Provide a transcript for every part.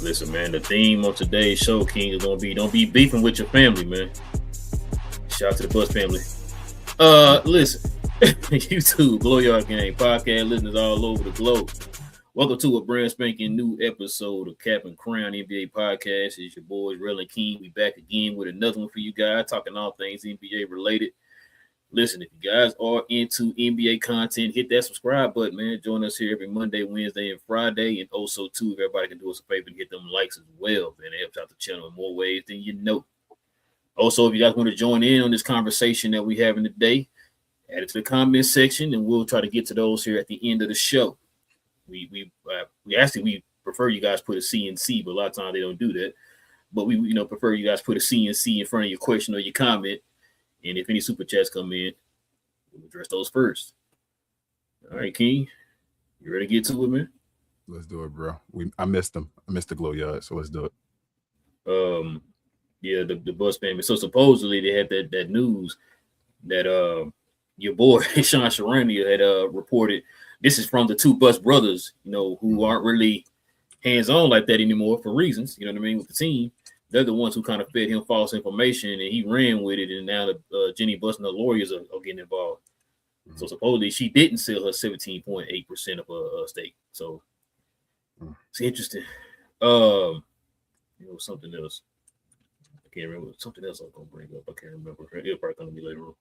Listen, man, the theme of today's show, King, is gonna be don't be beefing with your family, man. Shout out to the Bus family. Listen, YouTube, Blow Yard Gang, podcast listeners all over the globe. Welcome to a brand spanking new episode of Cap and Crown NBA Podcast. It's your boys, Relle and King. We back again with another one for you guys, talking all things NBA related. Listen, if you guys are into NBA content, hit that subscribe button, man. Join us here every Monday, Wednesday, and Friday. And also, too, if everybody can do us a favor and hit them likes as well, man. It helps out the channel in more ways than you know. Also, if you guys want to join in on this conversation that we're having today, add it to the comment section, and we'll try to get to those here at the end of the show. We prefer you guys put a CNC, but a lot of times they don't do that. But we prefer you guys put a CNC in front of your question or your comment. And if any super chats come in, we'll address those first. All right, King, you ready to get to it, man? Let's do it, bro. I missed them. I missed the glow yard, so let's do it. Yeah, the Bus family. So supposedly they had that news that your boy Sean Charania had reported. This is from the two Bus brothers, who aren't really hands-on like that anymore for reasons, you know what I mean, with the team. They're the ones who kind of fed him false information, and he ran with it. And now the Jenny Bus and the lawyers are getting involved. Mm-hmm. So supposedly she didn't sell her 17.8% of her stake. So it's interesting. Something else. I can't remember. Something else I'm gonna bring up. I can't remember. It'll probably come to me later on.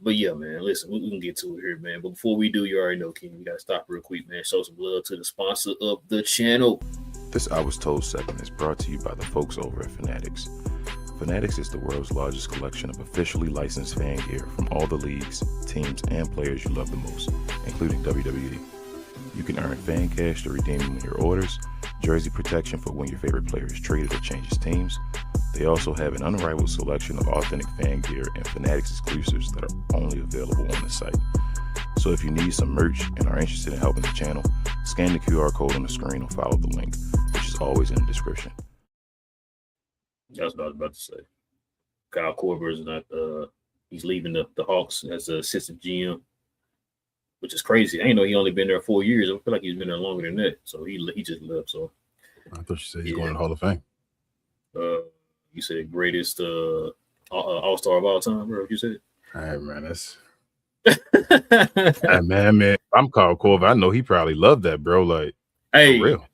But yeah, man. Listen, we can get to it here, man. But before we do, you already know, King. We gotta stop real quick, man. Show some love to the sponsor of the channel. This I Was Told segment is brought to you by the folks over at Fanatics. Fanatics is the world's largest collection of officially licensed fan gear from all the leagues, teams, and players you love the most, including WWE. You can earn fan cash to redeem them in your orders, jersey protection for when your favorite player is traded or changes teams. They also have an unrivaled selection of authentic fan gear and Fanatics exclusives that are only available on the site. So if you need some merch and are interested in helping the channel, scan the QR code on the screen or follow the link, which is always in the description. That's what I was about to say. Kyle Korver is not he's leaving the Hawks as an assistant GM, which is crazy. I didn't know he only been there 4 years. I feel like he's been there longer than that. So he just left. So I thought you said he's going to the Hall of Fame. You said greatest all-star of all time, bro. You said. All right, man. That's hey, man. I'm Kyle Korver. I know he probably loved that, bro. Like, hey, for real.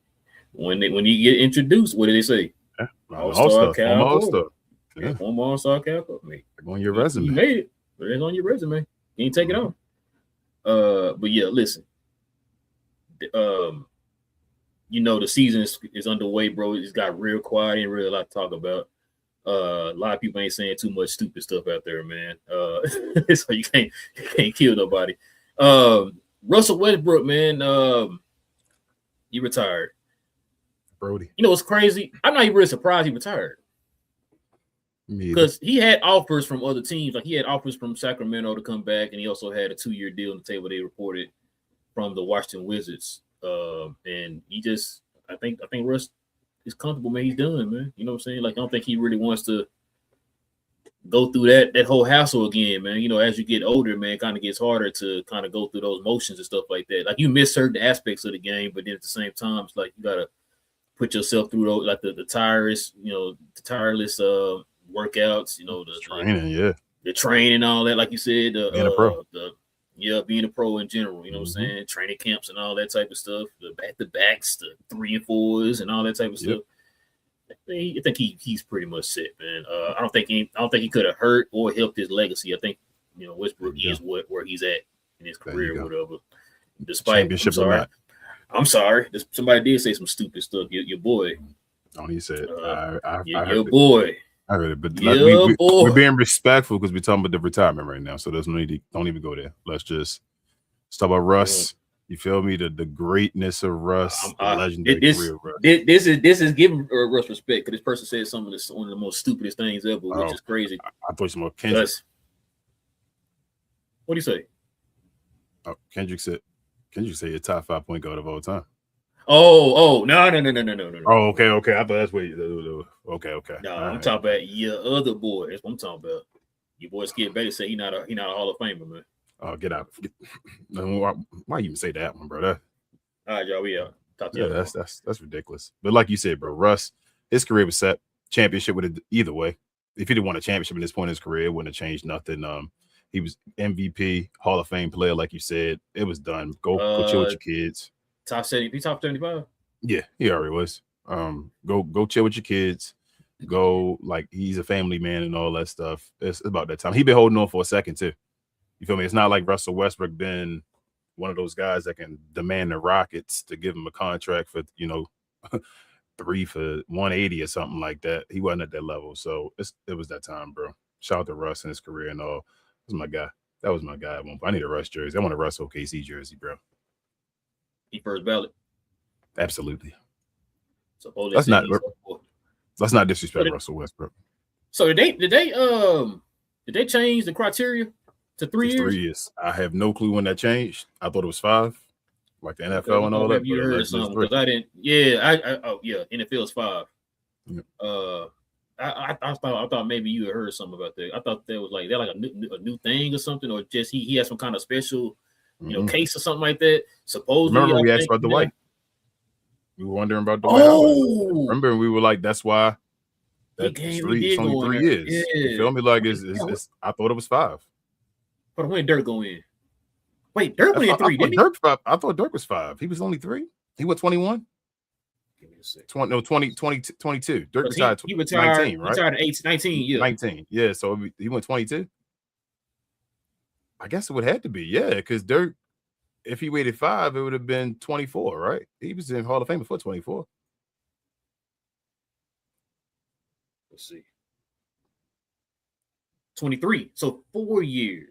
When you get introduced, what did they say? Yeah. All-star Cal All-star. Yeah, former All-Star Cal. On your resume. You made it. But it's on your resume. You ain't take it off. But yeah, listen. The season is underway, bro. It's got real quiet. Ain't really a lot to talk about. A lot of people ain't saying too much stupid stuff out there, man. So you can't kill nobody. Russell Westbrook, man, he retired. Brody. You know what's crazy? I'm not even really surprised he retired. Because he had offers from other teams. Like, he had offers from Sacramento to come back, and he also had a 2-year deal on the table they reported from the Washington Wizards. And he just, I think Russ is comfortable, man. He's done, man. You know what I'm saying? Like, I don't think he really wants to go through that whole hassle again, man. As you get older, man, it kind of gets harder to kind of go through those motions and stuff like that. Like, you miss certain aspects of the game, but then at the same time, it's like you got to put yourself through those, like the tireless workouts, the training, the training, all that, like you said, being a pro. the Yeah, being a pro in general, you know what I'm Mhm. saying? Training camps and all that type of stuff, the back-to-backs, the 3 and 4s, and all that type of Yep. stuff. I think he's pretty much set, man. I don't think he could have hurt or helped his legacy. I think Westbrook There you is where he's at in his There you career, or go. whatever. Despite, Championship or not. I'm sorry. Somebody did say some stupid stuff. Your boy, Oh, he said, I your heard it. boy, I heard it, but your boy. we're being respectful because we're talking about the retirement right now. So there's no need to, don't even go there. Let's just talk about Russ. You feel me? The greatness of Russ, the legendary career of Russ. This is giving Russ respect because this person said some of one of the most stupidest things ever, which is crazy. I thought some more Kendrick. What do you say? Oh, Kendrick said your top 5 point guard of all time. Oh, no. Oh, okay. I thought that's what you. Okay. No, I'm talking about your other boy. That's what I'm talking about. Your boy Skip Bayless said he not a Hall of Famer, man. Oh, get out! Why you even say that one, bro? All right, y'all. We out. Talk to you. Yeah, that's ridiculous. But like you said, bro, Russ, his career was set. Championship would have either way. If he didn't won a championship at this point in his career, it wouldn't have changed nothing. He was MVP, Hall of Fame player, like you said. It was done. Go chill with your kids. Top 70, top 75. Yeah, he already was. Go chill with your kids. Go, like, he's a family man and all that stuff. It's about that time. He been holding on for a second too. You feel me? It's not like Russell Westbrook been one of those guys that can demand the Rockets to give him a contract for 3 for 180 or something like that. He wasn't at that level, so it was that time, bro. Shout out to Russ in his career and all. That was my guy. That was my guy. I need a Russ jersey. I want a Russ OKC jersey, bro. He first ballot. Absolutely. So let's not disrespect Russell Westbrook. So did they change the criteria to 3 years? 3 years. I have no clue when that changed. I thought it was 5, like the NFL and all that. You heard something because I didn't. Yeah, NFL is 5. Yeah. I thought maybe you had heard something about that. I thought that was like a new thing or something, or just he had some kind of special case or something like that. Supposedly, remember we asked about Dwight. We were wondering about Dwight. Oh, remember we were like, that's why. That's it's only 3 years. Yeah. You feel me? Like it's I thought it was 5. But when Dirk go in? Wait, Dirk went in 3, didn't he? I thought Dirk was 5. He was only 3. He was 21. Give me a second. 22. Dirk retired. He retired 19, right? He retired at 19. Yeah, 19. Yeah, so he went 22. I guess it would have to be, yeah, because Dirk, if he waited 5, it would have been 24, right? He was in Hall of Fame before 24. Let's see. 23. So 4 years.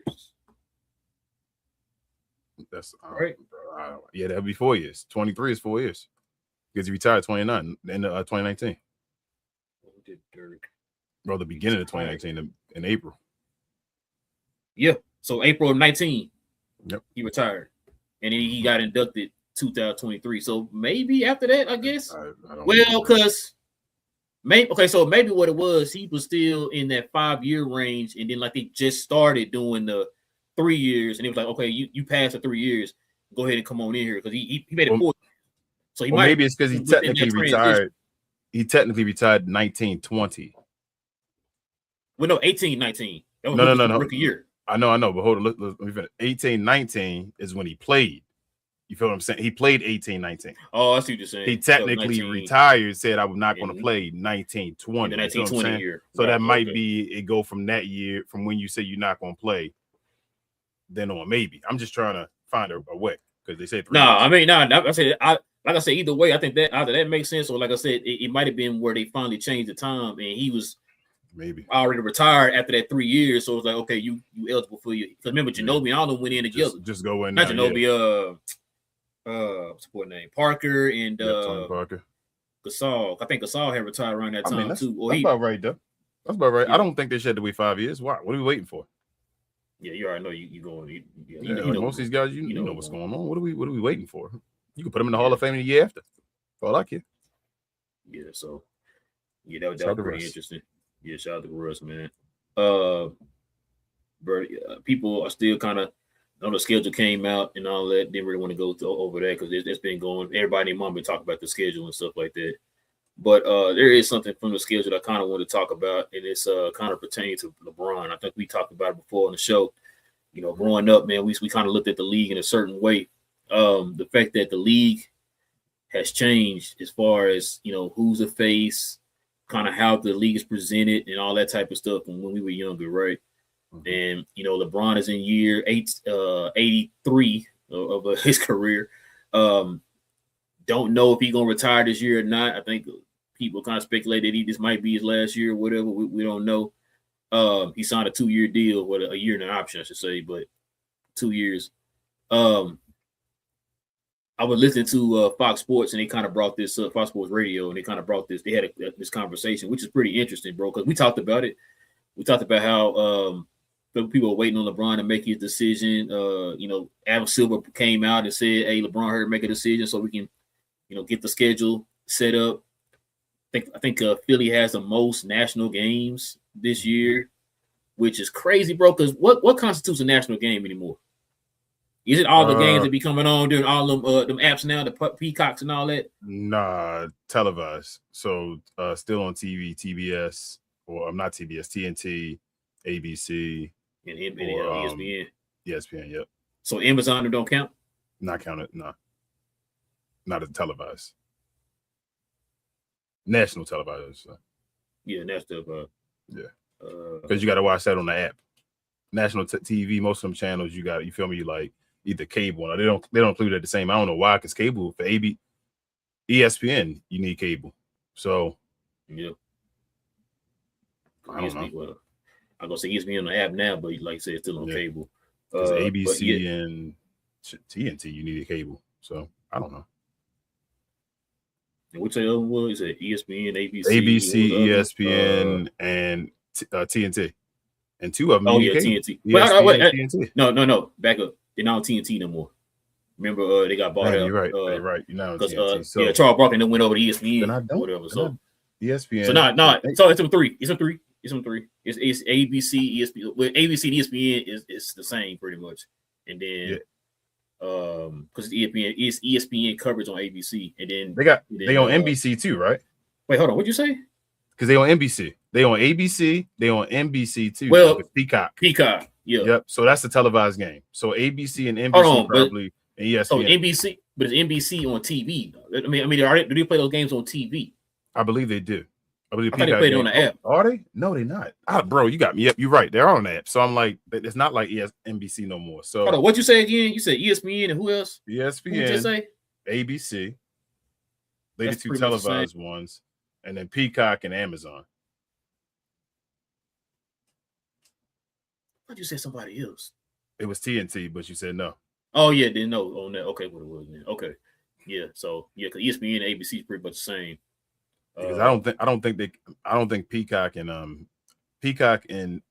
That's right. Yeah, that'd be 4 years. 23 is 4 years because he retired 29 in 2019. What did Dirk? Bro, the beginning of 2019 in April. Yeah. So April of 19. Yep. He retired, and then he got inducted 2023. So maybe after that, I guess. I don't know. Because maybe so maybe what it was, he was still in that 5-year range, and then like they just started doing the 3 years, and it was like, okay, you passed the 3 years, go ahead and come on in here because he made it 4 years. So maybe it's because he technically retired. He technically retired 1920. Well, no, 18-19. No. Rookie year. I know, but hold on. Let me finish. 18-19 is when he played. You feel what I'm saying? He played 18-19. Oh, I see what you're saying. He technically retired, said I was not going to play 19-20. The 19-20 year. So that might be it go from that year, from when you say you're not going to play, then on maybe. I'm just trying to find a way because they say 3 years. I mean, like I said, either way, I think that either that makes sense, or like I said, it might have been where they finally changed the time, and he was maybe already retired after that 3 years. So it's like, okay, you eligible for you. Because remember, Ginobili and all of them went in together. Just go in. Not Ginobili. What's the name? Parker and Tony Parker. Gasol. I think Gasol had retired around that time too. That's about right, though. That's about right. Yeah. I don't think they should have to wait 5 years. Why? What are we waiting for? Yeah, you already know you going. You know, most of these guys, you know what's going on. What are we waiting for? You can put them in the Hall of Fame the year after. That's all I care. Yeah, so that was pretty interesting. Yeah, shout out to Russ, man. But people are still kind of on the schedule came out and all that. Didn't really want to go over that because it's been going. Everybody and mom been talking about the schedule and stuff like that. But there is something from the schedule that I kind of want to talk about, and it's kind of pertaining to LeBron. I think we talked about it before on the show. growing up, man, we kind of looked at the league in a certain way. The fact that the league has changed as far as, who's a face, kind of how the league is presented and all that type of stuff from when we were younger, right? Mm-hmm. And, LeBron is in year 83 of his career. Don't know if he's going to retire this year or not. I think people kind of speculate that this might be his last year or whatever. We don't know. He signed a 2-year deal, with a year and an option, I should say, but 2 years. I was listening to Fox Sports, and they kind of brought this up, Fox Sports Radio, and they kind of brought this. They had this conversation, which is pretty interesting, bro, because we talked about it. We talked about how people were waiting on LeBron to make his decision. Adam Silver came out and said, "Hey, LeBron, hurry, make a decision so we can, get the schedule set up." I think Philly has the most national games this year, which is crazy, bro. Because what constitutes a national game anymore? Is it all the games that be coming on during all them apps now, the Peacocks and all that? Nah, televised. So still on TV, TBS, or I'm not TBS, TNT, ABC, and ESPN. ESPN, yep. So Amazon don't count? Not counted, no. Not as televised. National televised. So. Yeah, national. Yeah. Because you got to watch that on the app. National TV, most of them channels, you feel me, like either cable or they don't include it the same. I don't know why, because cable for ESPN, you need cable. So yeah. I don't know. Well, I'm gonna say ESPN on the app now, but like I said, it's still on cable. Because ABC and TNT, you need a cable. So I don't know. And what's the other one? Is it ESPN, ABC, ESPN, and TNT. And 2 of them. Oh, yeah, TNT. TNT. No. Back up. They're not on TNT no more. Remember, they got bought out. You're right. You're right. You're not on TNT. So, Charles Barkley then went over to ESPN or whatever. So ESPN. So no. So it's on 3. It's on 3. It's ABC, ESPN. Well, ABC and ESPN is the same pretty much. And then because it's ESPN coverage on ABC, and then they on NBC too, right? Wait, hold on. What'd you say? Because they on NBC, they on ABC, they on NBC too. Well, Peacock, yeah. Yep. So that's the televised game. So ABC and NBC probably, and ESPN. So NBC, but it's NBC on TV. I mean, do they play those games on TV? I believe they do. I believe they play it on the app. Are they? No, they're not. Bro, you got me. Yep, you're right. They're on the app. So I'm like, it's not like NBC no more. So hold on, what'd you say again? You said ESPN and who else? ESPN. What'd you say? ABC. They the 2 televised ones, and then Peacock and Amazon. I thought you said somebody else. It was TNT, but you said no. Oh yeah, didn't know on that. Okay, what it was then. Okay, yeah. So yeah, because ESPN and ABC is pretty much the same. Because I don't think Peacock and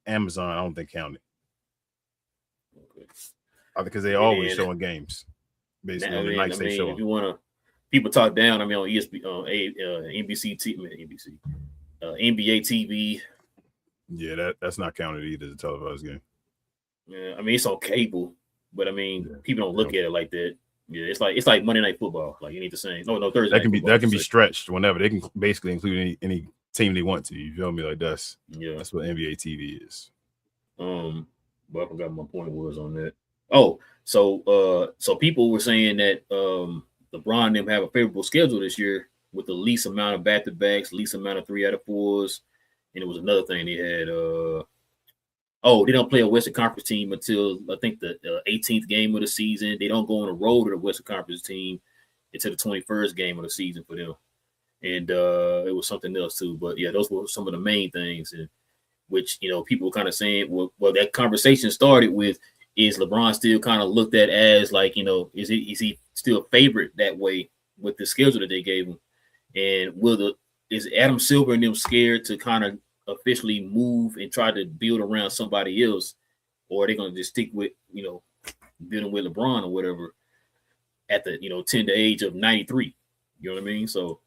Amazon I don't think counted. Okay. Because they always showing games basically on the nights they show. If you want to, people talk down. I mean, on ESPN, NBC TV, NBA TV. Yeah, that's not counted either. The televised game. Yeah, I mean it's on cable, but I mean people don't look at it like that. Yeah, it's like Monday Night Football. Like you need the same. No Thursday. That can be stretched whenever they can basically include any team they want to. You feel me? Like that's what NBA TV is. But I forgot what my point was on that. Oh, so people were saying that LeBron and them have a favorable schedule this year with the least amount of back-to-backs, least amount of 3 out of 4s, and it was another thing they had. They don't play a Western Conference team until I think the 18th game of the season. They don't go on a road to the Western Conference team until the 21st game of the season for them. And it was something else too. But yeah, those were some of the main things, and which people were kind of saying. Well, that conversation started with, is LeBron still kind of looked at as like, is he still a favorite that way with the schedule that they gave him? And is Adam Silver and them scared to kind of officially move and try to build around somebody else, or are they going to just stick with building with LeBron or whatever at the tender age of 93? You know what I mean? So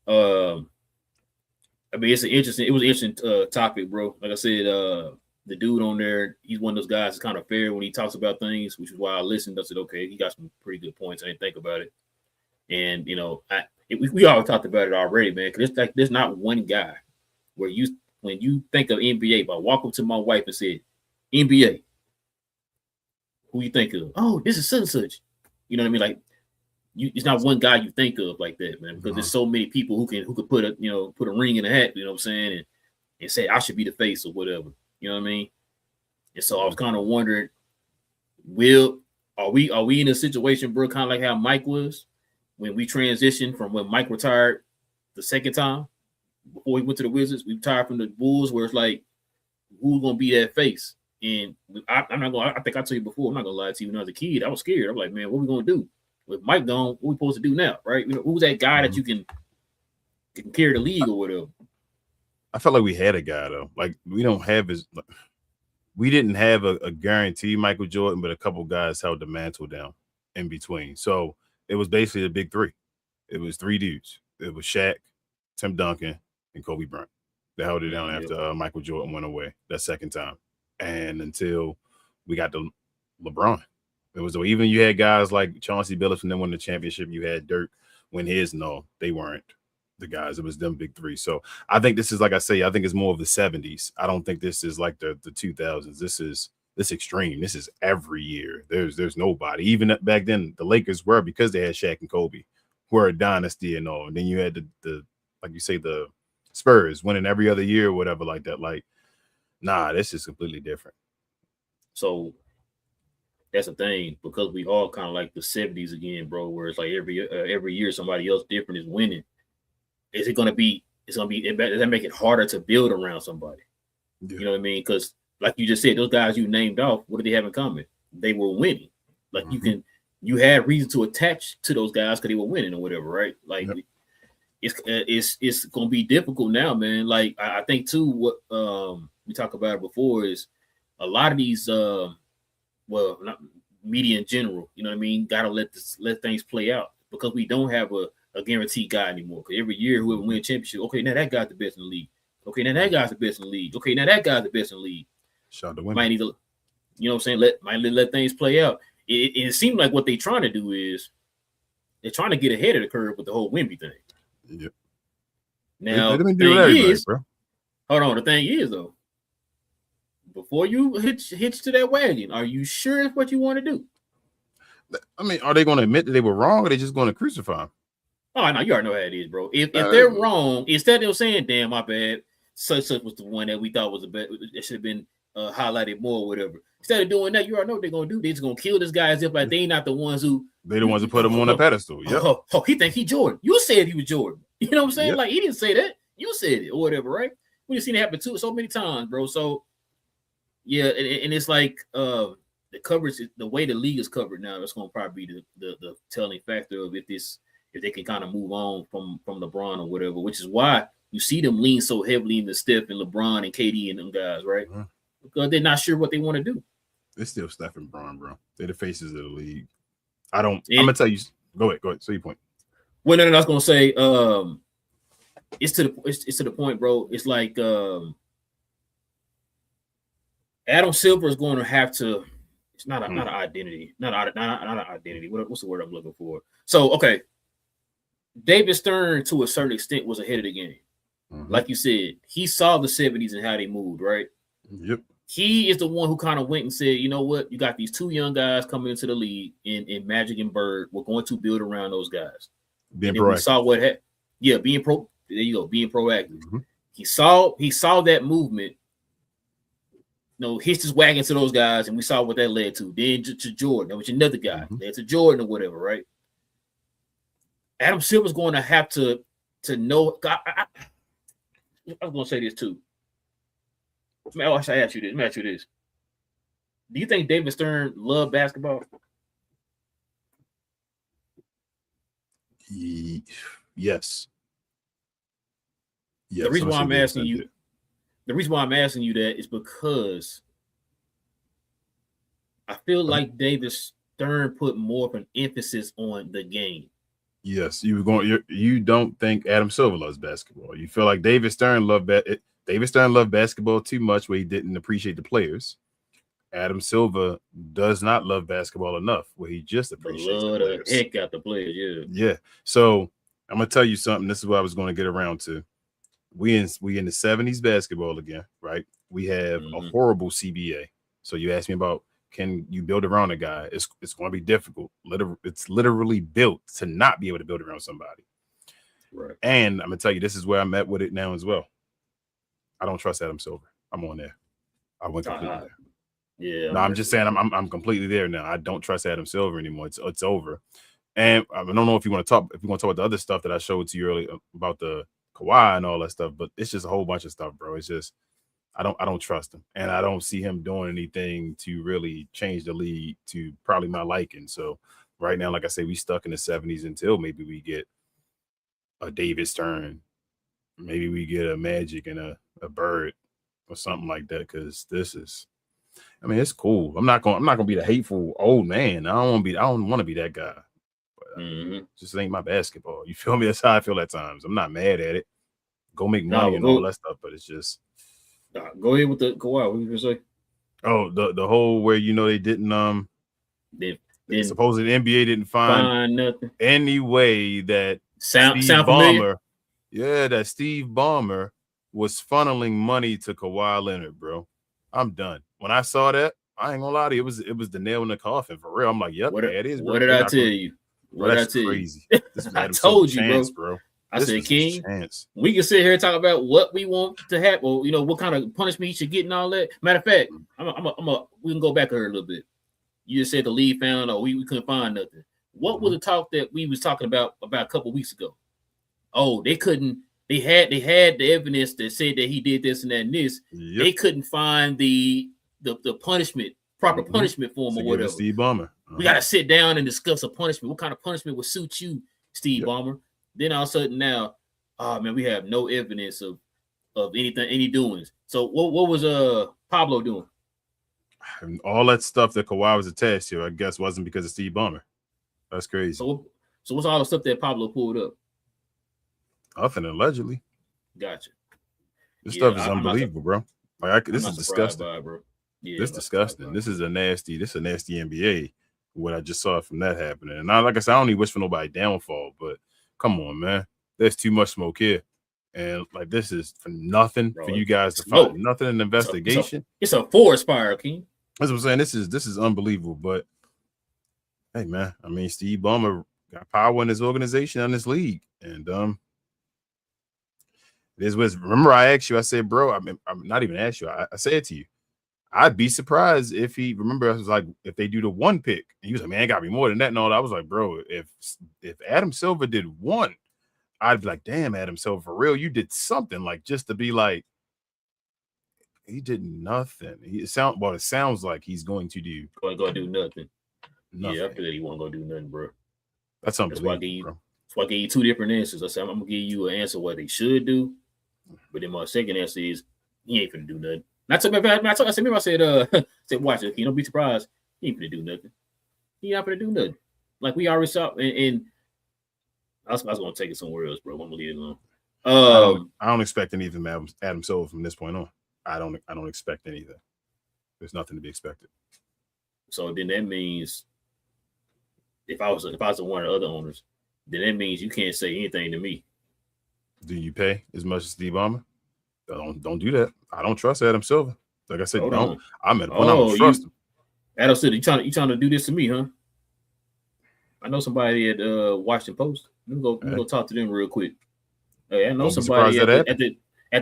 I mean it was an interesting topic, bro. Like I said, the dude on there, he's one of those guys that's kind of fair when he talks about things, which is why I listened. I said, okay, he got some pretty good points. I didn't think about it. And we all talked about it already, man, because it's like there's not one guy where when you think of NBA, if I walk up to my wife and said NBA, who you think of? Oh, this is such and such. You know what I mean? Like, it's not one guy you think of like that, man, because there's so many people who could put a ring in a hat. You know what I'm saying? And say I should be the face or whatever. You know what I mean? And so I was kind of wondering, are we in a situation, bro, kind of like how Mike was when we transitioned from when Mike retired the second time before he went to the Wizards? We retired from the Bulls, where it's like, who's gonna be that face? And I'm not gonna. I think I told you before. I'm not gonna lie to you. When I was a kid, I was scared. I'm like, man, what we gonna do with Mike gone? What we supposed to do now, right? You know, who's that guy that you can carry the league or whatever? I felt like we had a guy though. Like we didn't have a guarantee Michael Jordan, but a couple guys held the mantle down in between. So it was basically the big three. It was three dudes. It was Shaq, Tim Duncan, and Kobe Bryant. They held it down after Michael Jordan went away that second time. And until we got to LeBron. It was even you had guys like Chauncey Billups and then won the championship. You had Dirk win his. No, they weren't the guys. It was them big three. So I think this is, like I say, I think it's more of the 70s. I don't think this is like the 2000s. This is extreme. This is every year. There's nobody. Even back then, the Lakers were, because they had Shaq and Kobe, were a dynasty and all. And then you had the like you say, the Spurs winning every other year or whatever like that. Like, nah, this is completely different. So that's the thing, because we all kind of like the 70s again, bro, where it's like every year somebody else different is winning. Is it going to be, does that make it harder to build around somebody? Yeah. You know what I mean? Because like you just said, those guys you named off, what did they have in common? They were winning. Like you had reason to attach to those guys because they were winning or whatever, right? Like it's going to be difficult now, man. Like I think too, what we talked about before is a lot of these, well, not media in general, you know what I mean? Got to let things play out, because we don't have a guaranteed guy anymore. Because every year, whoever wins championship, okay, now that guy's the best in the league. Okay, now that guy's the best in the league. Okay, now that guy's the best in the league. Shout to win. Might need to, you know what I'm saying? Let things play out. It seems like what they're trying to do is they're trying to get ahead of the curve with the whole Wemby thing. Yep. Now, the thing is, bro. Hold on. The thing is, though, before you hitch to that wagon, are you sure it's what you want to do? I mean, are they going to admit that they were wrong, or are they just going to crucify them? Oh, no, you already know how it is, bro. If they're wrong, instead of saying, damn, my bad, such was the one that we thought was the best, it should have been highlighted more or whatever. Instead of doing that, you already know what they're going to do. They're just going to kill this guy as if like they not the ones who... They the ones who put him on a pedestal. Yep. Oh, he think he Jordan. You said he was Jordan. You know what I'm saying? Yep. Like, he didn't say that. You said it or whatever, right? We've seen it happen too so many times, bro. So, yeah, and it's like the coverage, the way the league is covered now, that's going to probably be the telling factor of if they can kind of move on from LeBron or whatever, which is why you see them lean so heavily into Steph and LeBron and KD and them guys, right? Mm-hmm. Because they're not sure what they want to do. It's still Steph and LeBron, bro. They're the faces of the league. I'm gonna tell you. Go ahead. Say your point. Well, no, I was gonna say, it's to the point, bro. It's like Adam Silver is going to have to. It's not an identity, not an identity. What's the word I'm looking for? So, okay, David Stern to a certain extent was ahead of the game. Mm-hmm. Like you said, he saw the 70s and how they moved, right? Yep. He is the one who kind of went and said, you know what? You got these two young guys coming into the league in Magic and Bird. We're going to build around those guys. Being proactive. We saw what happened. Yeah, being proactive. Mm-hmm. He saw that movement, hitched his wagon to those guys, and we saw what that led to. Then to Jordan, that was another guy. Mm-hmm. Led to Jordan or whatever, right? Adam Silver's going to have to know. I was going to say this too. I should ask you this. Let me ask you this. Do you think David Stern loved basketball? Yes. The reason why I'm asking you that is because I feel like David Stern put more of an emphasis on the game. Yes, you don't think Adam Silver loves basketball. You feel like David Stern loved basketball too much, where he didn't appreciate the players. Adam Silver does not love basketball enough, where he just appreciates the players. The heck out the players, yeah. So I'm gonna tell you something. This is what I was going to get around to. We in the 70s basketball again, right? We have a horrible CBA. So you asked me about can you build around a guy? It's going to be difficult. It's literally built to not be able to build around somebody. Right. And I'm gonna tell you, this is where I'm at with it now as well. I don't trust Adam Silver. I'm on there. I went completely there. Yeah. No, I'm just saying I'm completely there now. I don't trust Adam Silver anymore. It's over. And I don't know if you want to talk about the other stuff that I showed to you earlier about the Kawhi and all that stuff, but it's just a whole bunch of stuff, bro. It's just I don't trust him, and I don't see him doing anything to really change the league to probably my liking. So right now, like I say, we stuck in the 70s until maybe we get a Davis turn, maybe we get a Magic and a Bird or something like that. Because this is, I mean, it's cool. I'm not gonna be the hateful old man. I don't want to be that guy. But just ain't my basketball. You feel me? That's how I feel at times. I'm not mad at it. Go make money and all that stuff, but it's just. Go ahead with the Kawhi. What were you gonna say? Oh, the whole where they didn't supposedly the NBA didn't find nothing. any way that sound Steve familiar? Ballmer, that Steve Ballmer was funneling money to Kawhi Leonard, bro. I'm done. When I saw that, I ain't gonna lie to you, it was the nail in the coffin for real. I'm like, yep, it is. Bro. What did I tell you? That's crazy. I told you, bro. I said, King, we can sit here and talk about what we want to happen, or what kind of punishment he should get and all that. Matter of fact, we can go back here a little bit. You just said the league found, we couldn't find nothing. What was the talk that we was talking about a couple of weeks ago? Oh, they couldn't. They had the evidence that said that he did this and that and this. Yep. They couldn't find the punishment, proper punishment for him or whatever. Steve Ballmer. We got to sit down and discuss a punishment. What kind of punishment would suit you, Steve Ballmer? Then all of a sudden now, we have no evidence of anything, any doings. So what was Pablo doing? And all that stuff that Kawhi was attached to, I guess, wasn't because of Steve Ballmer. That's crazy. So what's all the stuff that Pablo pulled up? Nothing, allegedly. Gotcha. This stuff is unbelievable, bro. This is disgusting. By it, bro. Yeah, this is disgusting. This is a nasty NBA. What I just saw from that happening. And like I said, I don't even wish for nobody downfall, but come on, man. There's too much smoke here. And this is for nothing, bro, for you guys to find nothing in the investigation. It's a forest fire, King. That's what I'm saying. This is unbelievable. But hey, man, I mean, Steve Ballmer got power in his organization and this league. And remember I asked you, I said, bro, I'm not even asked you. I said to you, I'd be surprised if I was like, if they do the one pick, and he was like, man, it gotta be more than that. And all I was like, bro, if Adam Silver did one, I'd be like, damn, Adam Silver, for real, you did something, just to be like, he did nothing. It sounds like he's going to do. Going to do nothing. Yeah, I feel like he wasn't going to do nothing, bro. That's unbelievable, that's why I gave you two different answers. I said, I'm going to give you an answer what they should do, but then my second answer is, he ain't going to do nothing. I said, watch it. You don't be surprised. He ain't gonna do nothing. He not gonna do nothing. Like we already saw, and I was gonna take it somewhere else, bro. I'm gonna leave it alone. I don't expect anything from Adam Silver from this point on. I don't expect anything. There's nothing to be expected. So then that means if I was one of the other owners, then that means you can't say anything to me. Do you pay as much as Steve Ballmer? Don't do that. I don't trust Adam Silver. Like I said, I'm at a point I don't trust him. Adam Silver, you trying to do this to me, huh? I know somebody at Washington Post. Let me go talk to them real quick. Hey, I know somebody at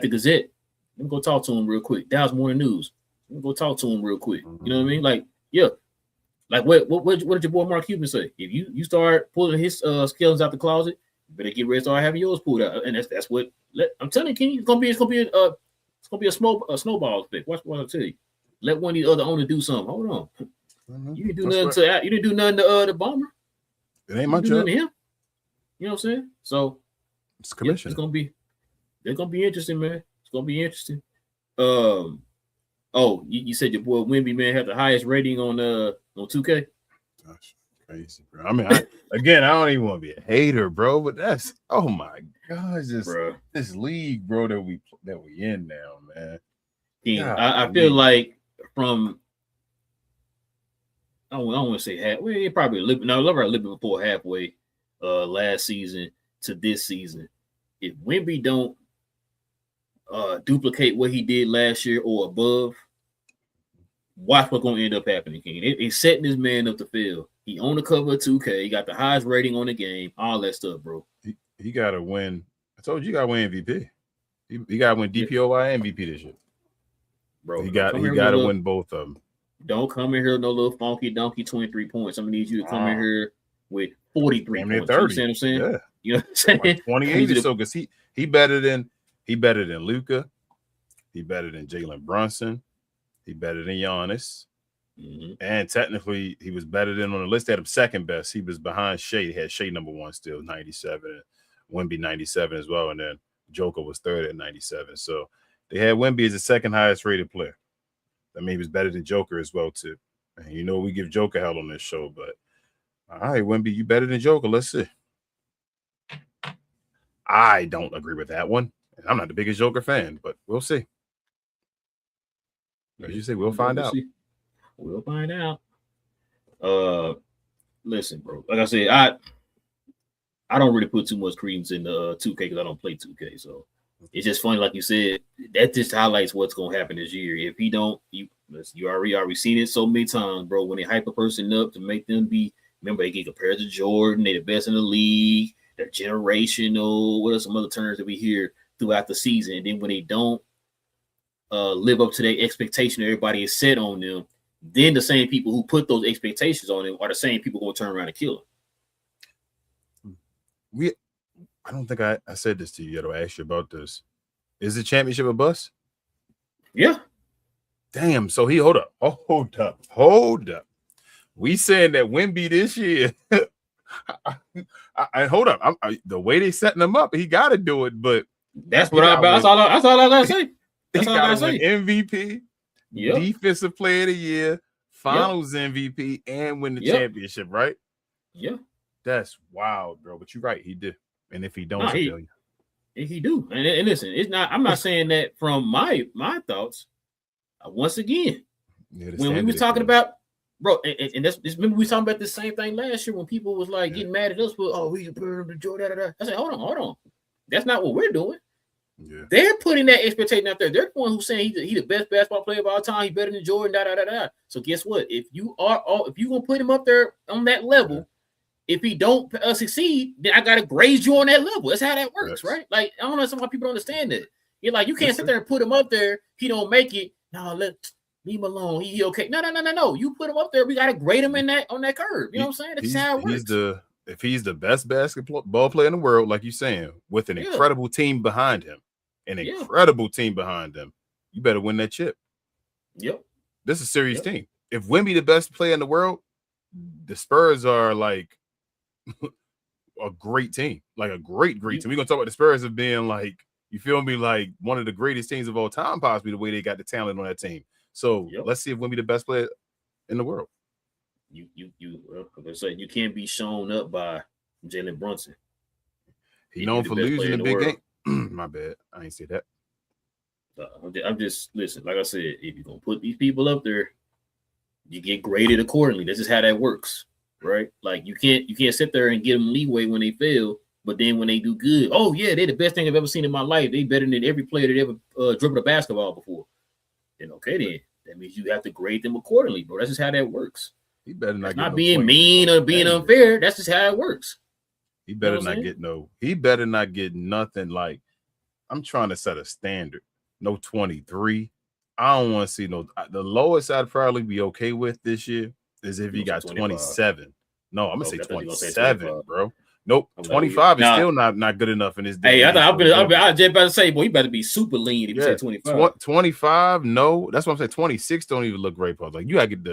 the Gazette. Let me go talk to him real quick. Dallas Morning News. Let me go talk to him real quick. You know what I mean? Like, yeah. Like what did your boy Mark Cuban say? If you start pulling his skeletons out the closet, you better get ready to start having yours pulled out. And that's what I'm telling you, King. It's gonna be a snowball effect. Watch what I tell you. Let one of these other owners do something. Hold on. You didn't do nothing you didn't do nothing to Ballmer. It ain't my job. To him. You know what I'm saying? So it's commission. It's gonna be interesting, man. It's gonna be interesting. You said your boy Wemby, man, had the highest rating on 2K. Gosh, crazy, bro. I mean, I don't even want to be a hater, bro, but that's oh my gosh, this league, bro, that we in now, man. Yeah, I feel like from I don't want to say halfway, probably a little bit before halfway last season to this season. If Wemby don't duplicate what he did last year or above, Watch what's gonna end up happening, King. It's setting this man up to fail. He on the cover of 2K. He got the highest rating on the game. All that stuff, bro. He got to win. I told you got to win MVP. He got to win DPOY and MVP this year. Bro, he got to win both of them. Don't come in here no little funky donkey 23 points. I'm gonna need you to come in here with 43 points. 30. You understand what I'm saying? Yeah. You know what I'm saying? Like 28 or so, because he better than Luka. He better than Jalen Brunson. He better than Giannis. Mm-hmm. And technically, he was better than on the list. They had him second best. He was behind Shea. He had Shea number 1 still, 97. Wemby 97 as well. And then Joker was third at 97. So they had Wemby as the second highest rated player. That means he was better than Joker as well, too. And you know, we give Joker hell on this show, but all right, Wemby, you better than Joker. Let's see. I don't agree with that one. I'm not the biggest Joker fan, but we'll see. As you say, we'll find out. We'll find out. Listen, bro. Like I said, I don't really put too much credence in the 2K because I don't play 2K. So it's just funny, like you said, that just highlights what's gonna happen this year. If he don't, you already seen it so many times, bro. When they hype a person up to make them be, remember they get compared to Jordan, they the best in the league, they're generational. What are some other terms that we hear throughout the season? And then when they don't live up to their expectation, everybody is set on them. Then the same people who put those expectations on him are the same people going to turn around and kill him. I don't think I said this to you yet or asked you about this. Is the championship a bust? Yeah. Damn. So hold up. We saying that Wemby this year. I hold up. The way they setting him up, he got to do it. But that's what that's all I gotta say. That's all I gotta say. MVP. Yep. Defensive Player of the Year, Finals MVP, and win the championship, right? Yeah. That's wild, bro. But you're right, he did. And if he don't, he do. And listen, it's not. I'm not saying that from my thoughts. Once again, when we was talking about, bro, and that's remember we was talking about the same thing last year when people was like getting mad at us for, oh, we compared him to Jordan. I said, hold on. That's not what we're doing. Yeah. They're putting that expectation out there. They're the one who's saying he's the best basketball player of all time. He's better than Jordan. So guess what? If you gonna put him up there on that level, if he don't succeed, then I gotta grade you on that level. That's how that works, right? Like I don't know, some people don't understand that. You're like, you can't sit there and put him up there. He don't make it. No, leave him alone. He okay. No. You put him up there. We gotta grade him on that curve. You know what I'm saying? That's how it works. If he's the best basketball player in the world, like you're saying, with an incredible team behind him. Incredible team behind them. You better win that chip. Yep. This is a serious team. If Wemby the best player in the world, the Spurs are like a great team. Like a great team. We're gonna talk about the Spurs as being like, you feel me, like one of the greatest teams of all time, possibly the way they got the talent on that team. So let's see if Wemby the best player in the world. You can't be shown up by Jalen Brunson. He known for losing the big game. My bad. I ain't say that. I'm just listen. Like I said, if you're gonna put these people up there, you get graded accordingly. That's just how that works, right? Like you can't sit there and give them leeway when they fail, but then when they do good, oh yeah, they're the best thing I've ever seen in my life. They better than every player that ever dribbled a basketball before. Then okay, then that means you have to grade them accordingly, bro. That's just how that works. He better not being mean or being unfair. That's just how it works. He better not get he better not get nothing. Like, I'm trying to set a standard. No 23. I don't want to see the lowest I'd probably be okay with this year is if he got 27. No, I'm gonna say 27, bro. Nope, 25 is still not good enough in this day. Hey, I was just about to say, boy, you better be super lean if you say 25. 25, no, that's what I'm saying. 26 don't even look great, Paul. Like you gotta get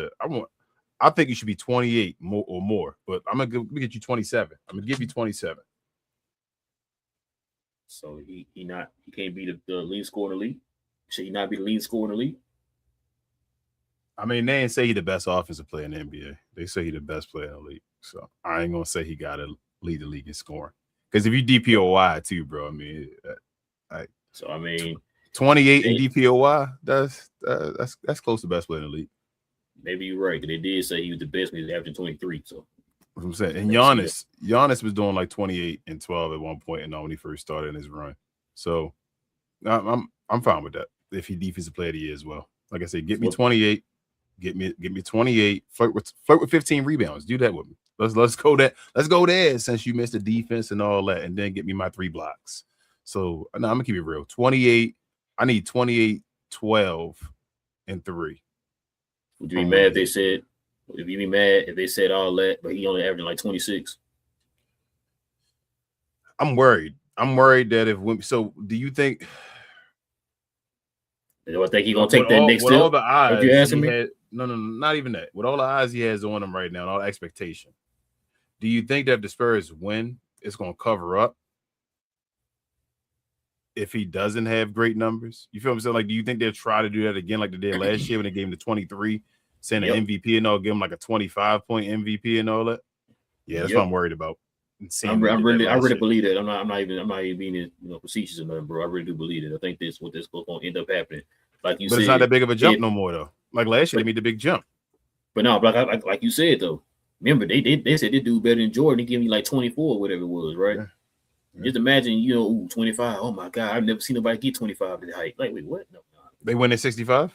I think you should be 28 or more, but I'm gonna get you 27. I'm gonna give you 27. So he can't be the lead scorer in the league. Should he not be the lead scorer in the league? I mean, they ain't say he the best offensive player in the NBA. They say he the best player in the league. So I ain't gonna say he got to lead the league in scoring. Because if you DPOY too, bro, I mean, 28 in DPOY, that's close to best player in the league. Maybe you're right. They did say he was the best, but he was averaging 23. So what I'm saying, and Giannis was doing like 28 and 12 at one point, and when he first started in his run. So I'm fine with that. If he defensive player of the year as well, like I said, get me 28. Get me 28. Flirt with 15 rebounds. Do that with me. Let's go that. Let's go there since you missed the defense and all that, and then get me my 3 blocks. So no, I'm gonna keep it real. 28. I need 28, 12, and 3. Would you be mad if they said? Would you be mad if they said all that, but he only averaging like 26? I'm worried. I'm worried that so do you think? Do I think he's gonna take that next step? With all the eyes, you asking me? No, not even that. With all the eyes he has on him right now, and all the expectation, do you think that if the Spurs win, it's gonna cover up if he doesn't have great numbers? You feel what I'm saying? Like, do you think they'll try to do that again, like they did last year when they gave him the 23, saying an MVP and all, give him like a 25-point MVP and all that? Yeah, that's what I'm worried about. I really believe that. I'm not even being facetious or nothing, bro. I really do believe it. I think this going to end up happening. Like you said, it's not that big of a jump no more though. Like last year, they made the big jump. But no, like you said though. Remember, they said they do better than Jordan. They give me like 24 or whatever it was, right? Yeah. Just imagine, 25. Oh my God, I've never seen nobody get 25 at the height. Like, wait, what? No. They win at 65.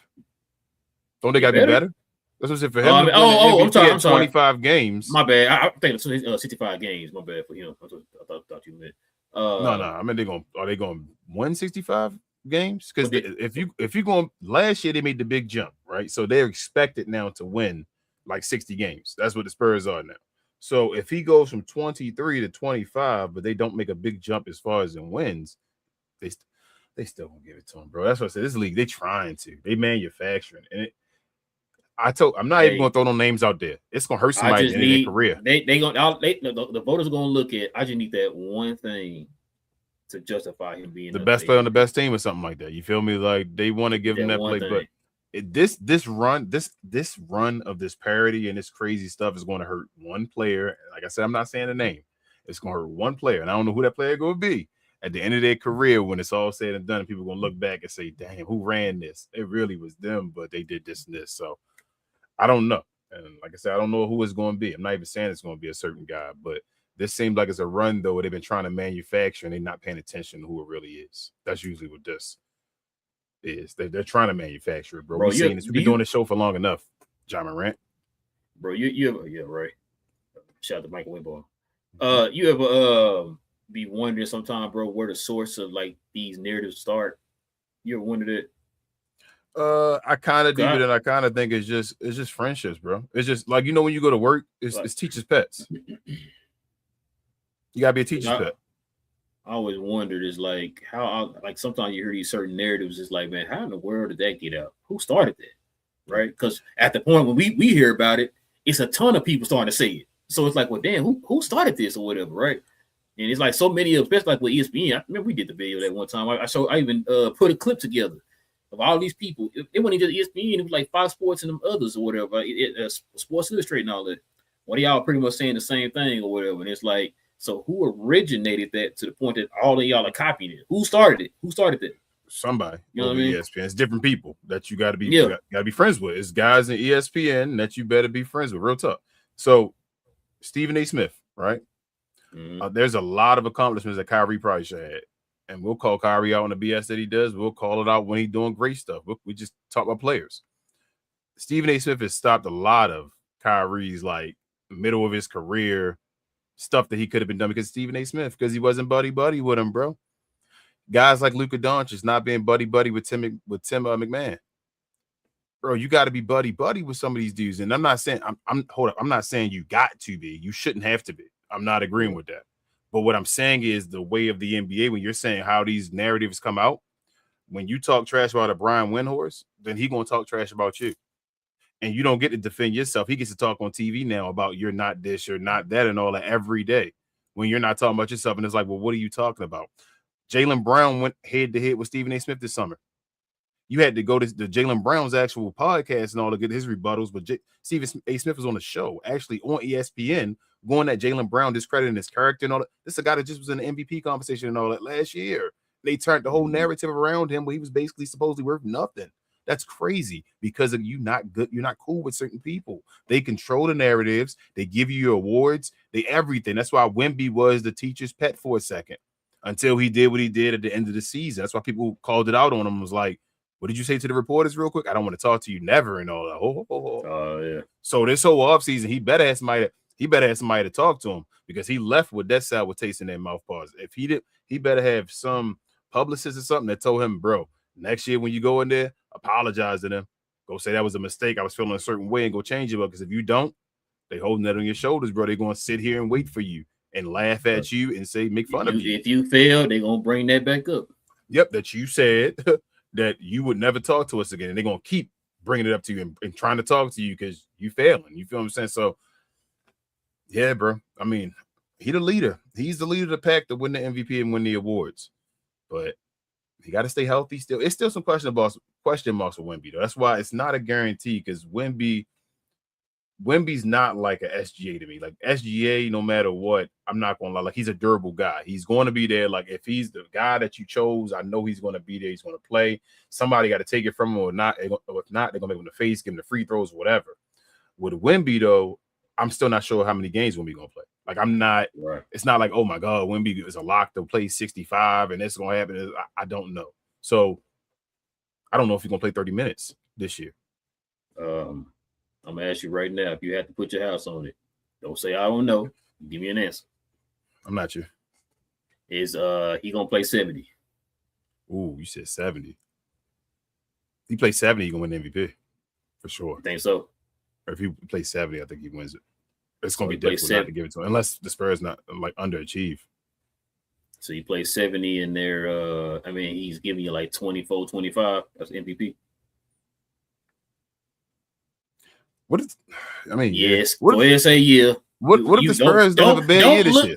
Don't they got to be better? That's what I said for him. I'm sorry. 25 games. My bad. I think it's 65 games. My bad for him. I thought you meant. No. I mean, are they going to win 65 games? Because if you're going, last year they made the big jump, right? So they're expected now to win like 60 games. That's what the Spurs are now. So if he goes from 23 to 25, but they don't make a big jump as far as in wins, they still gonna give it to him, bro. That's what I said. This league, they trying to. They manufacturing. And I'm not even gonna throw no names out there. It's gonna hurt somebody in their career. The voters are gonna look at. I just need that one thing to justify him being the best player on the best team or something like that. You feel me? Like they want to give him that play, but this run of this parity and this crazy stuff is going to hurt one player. Like I said, I'm not saying the name. It's going to hurt one player, and I don't know who that player going to be at the end of their career when it's all said and done. People are going to look back and say, "Damn, who ran this? It really was them, but they did this and this." So I don't know. And like I said, I don't know who it's going to be. I'm not even saying it's going to be a certain guy, but this seems like it's a run though. They've been trying to manufacture and they're not paying attention to who it really is. That's usually what this is. They're trying to manufacture it, bro. We've seen this. We've been doing this show for long enough, John Morant. Bro, you right. Shout out to Michael Winball. You ever be wondering sometime, bro, where the source of like these narratives start? You ever wondered it? I kind of do, but then I kind of think it's just friendships, bro. It's just like when you go to work, it's teachers' pets. You gotta be a teacher's pet. I always wondered is like how like sometimes you hear these certain narratives. It's like, man, how in the world did that get out? Who started that? Right? Because at the point when we hear about it, it's a ton of people starting to say it. So it's like, well, damn, who started this or whatever, right? And it's like so many of, especially like with ESPN. I remember we did the video that one time. I even put a clip together of all these people. It wasn't just ESPN. It was like Fox Sports and them others or whatever. Sports Illustrated and all that. One of y'all pretty much saying the same thing or whatever. And it's like, so who originated that to the point that all of y'all are copying it? Who started it? Who started that? Somebody. You know what I mean? ESPN. It's different people that you got to be friends with. It's guys in ESPN that you better be friends with. Real tough. So Stephen A. Smith, right? Mm-hmm. There's a lot of accomplishments that Kyrie probably should have had. And we'll call Kyrie out on the BS that he does. We'll call it out when he's doing great stuff. We just talk about players. Stephen A. Smith has stopped a lot of Kyrie's like middle of his career stuff that he could have been done because Stephen A. Smith, because he wasn't buddy with him, bro. Guys like Luka Doncic not being buddy with Tim McMahon. Bro, you got to be buddy with some of these dudes. And I'm not saying I'm not saying you got to be. You shouldn't have to be. I'm not agreeing with that. But what I'm saying is the way of the NBA, when you're saying how these narratives come out, when you talk trash about a Brian Windhorst, then he gonna talk trash about you. And you don't get to defend yourself. He gets to talk on TV now about you're not this, you're not that, and all that every day. When you're not talking about yourself, and it's like, well, what are you talking about? Jaylen Brown went head to head with Stephen A. Smith this summer. You had to go to the Jaylen Brown's actual podcast and all to get his rebuttals, but Stephen A. Smith was on the show, actually on ESPN, going at Jaylen Brown, discrediting his character and all that. This is a guy that just was in the MVP conversation and all that last year. They turned the whole narrative around him, but he was basically supposedly worth nothing. That's crazy because of you not good. You're not cool with certain people. They control the narratives. They give you your awards. They everything. That's why Wemby was the teacher's pet for a second until he did what he did at the end of the season. That's why people called it out on him. Was like, what did you say to the reporters real quick? I don't want to talk to you never and all that. Yeah. So this whole offseason, he better have somebody to talk to him because he left with that sour taste in their mouth. Pause. If he did, he better have some publicist or something that told him, bro, next year when you go in there, apologize to them. Go say that was a mistake. I was feeling a certain way and go change it up. Because if you don't, they holding that on your shoulders, bro. They're going to sit here and wait for you and laugh at you and say, make fun of you. If you fail, they're going to bring that back up. Yep, that you said that you would never talk to us again. And they're going to keep bringing it up to you and trying to talk to you because you failing. You feel what I'm saying? So, yeah, bro. I mean, he the leader. He's the leader of the pack to win the MVP and win the awards. But he got to stay healthy still. It's still some question marks with Wemby, though. That's why it's not a guarantee because Wemby's not like a SGA to me. Like SGA, no matter what, I'm not going to lie. Like he's a durable guy. He's going to be there. Like if he's the guy that you chose, I know he's going to be there. He's going to play. Somebody got to take it from him or not. Or if not, they're going to make him the face, give him the free throws, whatever. With Wemby, though, I'm still not sure how many games Wemby going to play. Like I'm not. Right. It's not like, oh my God, Wemby is a lock to play 65 and it's going to happen. I don't know. So I don't know if he's going to play 30 minutes this year. I'm gonna ask you right now if you had to put your house on it. Don't say I don't know. Give me an answer. I'm not sure. Is he gonna play 70? Ooh, you said 70. He plays 70, he gonna win the MVP for sure. You think so? Or if he plays 70, I think he wins it. It's gonna be difficult not to give it to him unless the Spurs not like underachieve. So he plays 70 in there. I mean, he's giving you like 24, 25. That's MVP. What is? I mean, yes. What go ahead and say yeah. What if the Spurs don't have a bad year this year?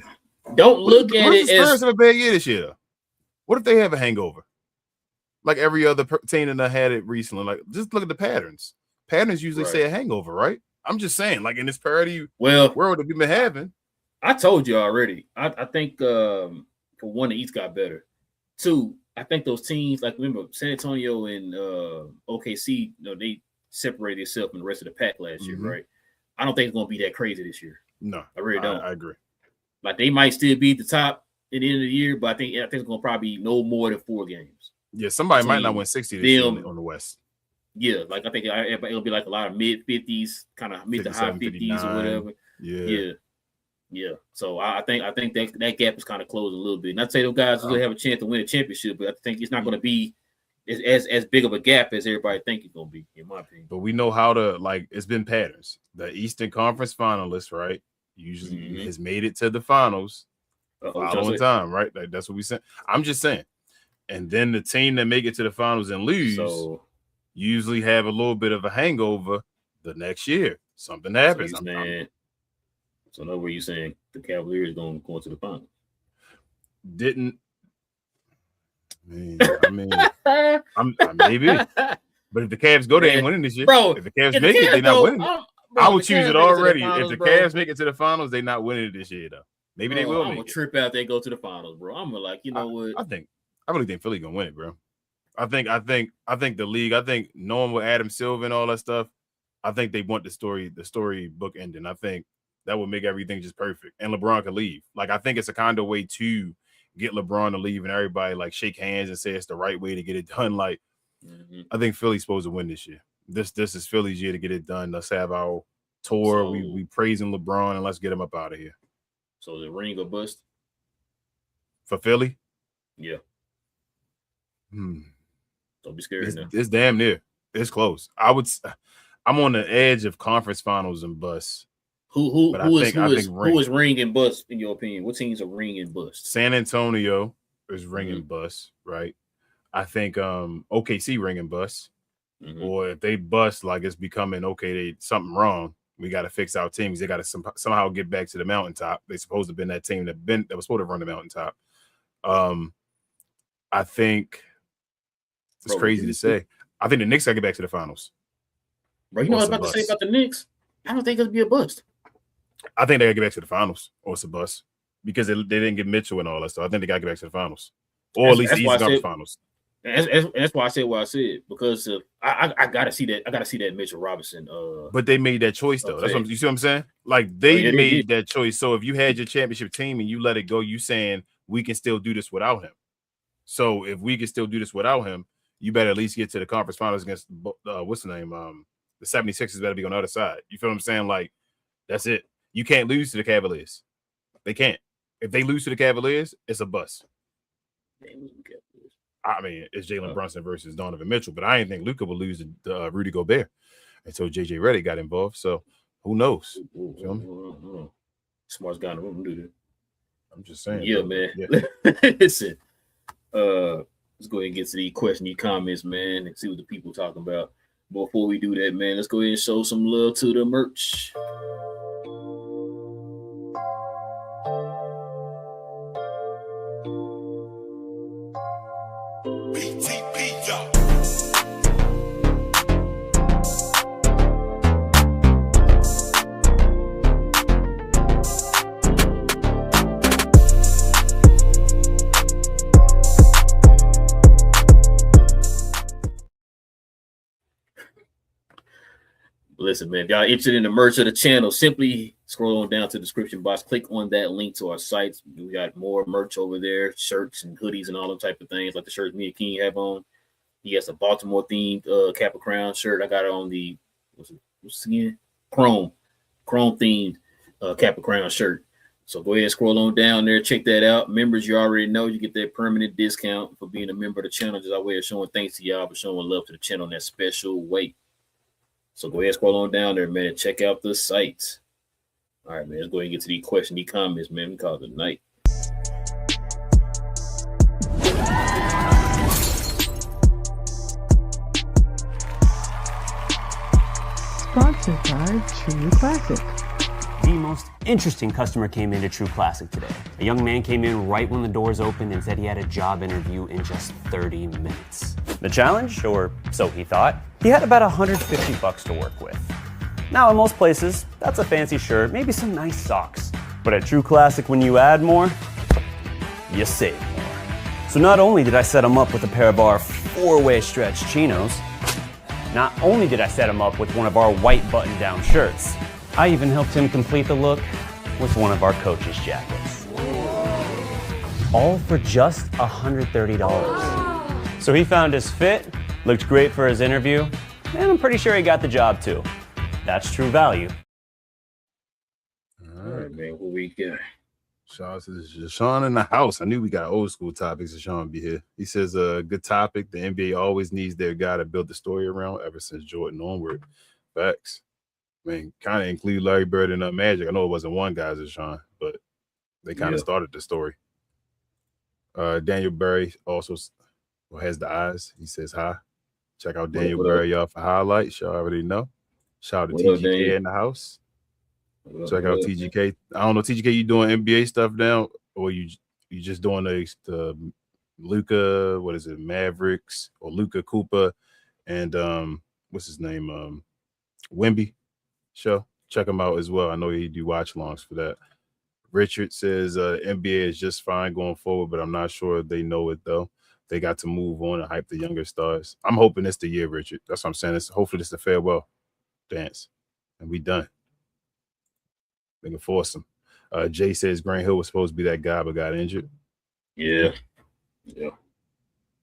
Don't look at it as. What if the Spurs have a bad year this year? What if they have a hangover? Like every other team that had it recently. Like just look at the patterns. Patterns usually say a hangover, right? I'm just saying, like in this parity world that we've been having. I told you already. I think for one, the East got better. Two, I think those teams, like remember San Antonio and OKC, they separated itself from the rest of the pack last year, right? I don't think it's going to be that crazy this year. No, I really don't. I agree. Like they might still be at the top at the end of the year, but I think it's going to probably be no more than 4 games. Yeah, somebody might not win 60 this year on the West. Yeah, like I think it'll be like a lot of mid 50s, kind of mid to high 50s or whatever. Yeah. So I think that gap is kind of closing a little bit. Not to say those guys will have a chance to win a championship, but I think it's not going to be as big of a gap as everybody think it's gonna be, in my opinion. But we know how to it's been patterns. The Eastern Conference finalists, right? Usually has made it to the finals following time, right? Like that's what we said. I'm just saying. And then the team that make it to the finals and lose usually have a little bit of a hangover the next year. Something happens. So now where you saying the Cavaliers going to the finals? Maybe. But if the Cavs go, they ain't winning this year. Bro, if the Cavs make it, they not winning. I would choose it already. If the Cavs make it to the finals, they not winning it this year, though. Maybe they will. I'm gonna trip out. They go to the finals, bro. I'm like, you know what? I really think Philly gonna win it, bro. I think the league. I think knowing with Adam Silver and all that stuff, I think they want the story book ending. I think that would make everything just perfect, and LeBron could leave. Like I think it's a kind of way to get LeBron to leave and everybody like shake hands and say it's the right way to get it done. Like I think Philly's supposed to win this year. This is Philly's year to get it done. Let's have our tour. We praising LeBron and let's get him up out of here. So the ring or bust for Philly? Yeah. Don't be scared. It's damn near. It's close. I'm on the edge of conference finals and bust. Who is ring and bust in your opinion? What teams are ring and bust? San Antonio is ring and bust, right? I think OKC ring and bust. Or if they bust, like it's becoming something wrong. We got to fix our teams. They got to somehow get back to the mountaintop. They supposed to have been that team that was supposed to run the mountaintop. I think it's crazy to say. I think the Knicks got to get back to the finals. Bro, you know what I was about to say about the Knicks? I don't think it'll be a bust. I think they got to get back to the finals, or it's a bust because they didn't get Mitchell and all that stuff. I think they got to get back to the finals, or at least the Eastern Conference finals. That's why I said what I said, because I gotta see that. I gotta see that Mitchell Robinson. But they made that choice though. That's what you see what I'm saying. Like they made that choice. So if you had your championship team and you let it go, you saying we can still do this without him. So if we can still do this without him, you better at least get to the conference finals against what's the name? The 76ers better be on the other side. You feel what I'm saying? Like, that's it. You can't lose to the Cavaliers. They can't. If they lose to the Cavaliers, it's a bust. I mean, it's Jalen Brunson versus Donovan Mitchell, but I didn't think Luka would lose to Rudy Gobert until JJ Redick got involved. So who knows? Smartest guy in the room do that. I'm just saying. Yeah, bro. Man. Yeah. Listen, let's go ahead and get to the question, these comments, man, and see what the people talking about. Before we do that, man, let's go ahead and show some love to the merch. Listen, man, if y'all interested in the merch of the channel, simply scroll on down to the description box, click on that link to our sites. We got more merch over there, shirts and hoodies and all them type of things, like the shirts me and King have on. He has a Baltimore themed Kappa Crown shirt. I got it on the what's again? Chrome themed Kappa Crown shirt. So go ahead and scroll on down there, check that out. Members, you already know you get that permanent discount for being a member of the channel. Just our way of showing thanks to y'all for showing love to the channel in that special way. So go ahead and scroll on down there, man. Check out the sites. All right, man. Let's go ahead and get to these questions, these comments, man. We call it a night. Sponsored by True Classic. The most interesting customer came into True Classic today. A young man came in right when the doors opened and said he had a job interview in just 30 minutes. The challenge, or so he thought, he had about $150 to work with. Now in most places, that's a fancy shirt, maybe some nice socks. But at True Classic, when you add more, you save more. So not only did I set him up with a pair of our 4-way stretch chinos, not only did I set him up with one of our white button-down shirts, I even helped him complete the look with one of our coach's jackets. All for just $130. So he found his fit, looked great for his interview, and I'm pretty sure he got the job too. That's true value. All right, man, what we got? Sean says, Sean in the house. I knew we got old school topics, so Sean be here. He says, good topic. The NBA always needs their guy to build the story around ever since Jordan onward. Facts. I mean, kind of include Larry Bird and Magic. I know it wasn't one guy, Sean, but they kind of started the story. Daniel Berry also has the eyes. He says hi. Check out Daniel Berry, y'all, for highlights. Y'all already know. Shout out to TGK in the house. Check out TGK. I don't know, TGK, you doing NBA stuff now, or you just doing the Luka, what is it, Mavericks, or Luka Cooper, and what's his name, Wemby show. Check him out as well. I know you do watch longs for that. Richard says NBA is just fine going forward, but I'm not sure they know it though. They got to move on and hype the younger stars. I'm hoping it's the year, Richard. That's what I'm saying. Hopefully it's the farewell dance, and we done. They can force him. Jay says Grant Hill was supposed to be that guy, but got injured. Yeah.